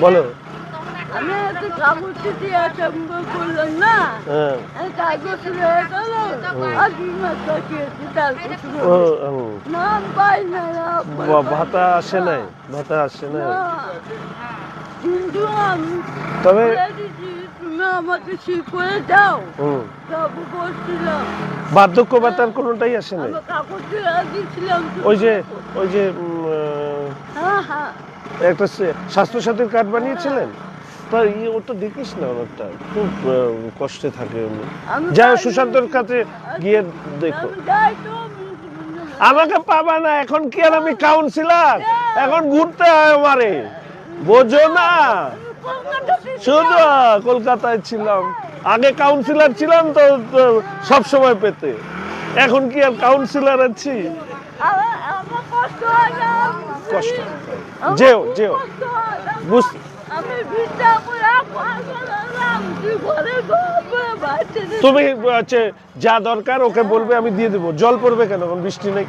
বলো। আমি একটা কাগজ দিয়ে করলাম না, কাগজ রয়ে গেল আর 2 মাস বাকি আছে, তারপর নাম পাই না। ভাতা আসে নাই, ভাতা আসে নাই। কিন্তু আমি তবে তুমি আমাকে ঠিক করে দাও, সব করছিলাম। বার্ধক্য ভাতার কোনোটাই আসে নাই। কাগজ দিয়েছিলাম, ওই যে হ্যাঁ হ্যাঁ একটা স্বাস্থ্যসাথীর কার্ড বানিয়েছিলেন, তা ও তো দেখিস না, অনেকটা খুব কষ্টে থাকে উনি। যাই সুশান্তর কাছে গিয়ে দেখো। আমাকে পাবা না, এখন কি আর আমি কাউন্সিলর? এখন ঘুরতে হয় আমারে, বোঝো না? শুধু কলকাতায় ছিলাম, আগে কাউন্সিলর ছিলাম তো সব সময় পেতে, এখন কি আর কাউন্সিলর আছি? কষ্ট, যেও যেও বুঝতে। তুমি যা দরকার ওকে বলবে, আমি দিয়ে দেবো। জল পড়বে কেন, বৃষ্টি নেই।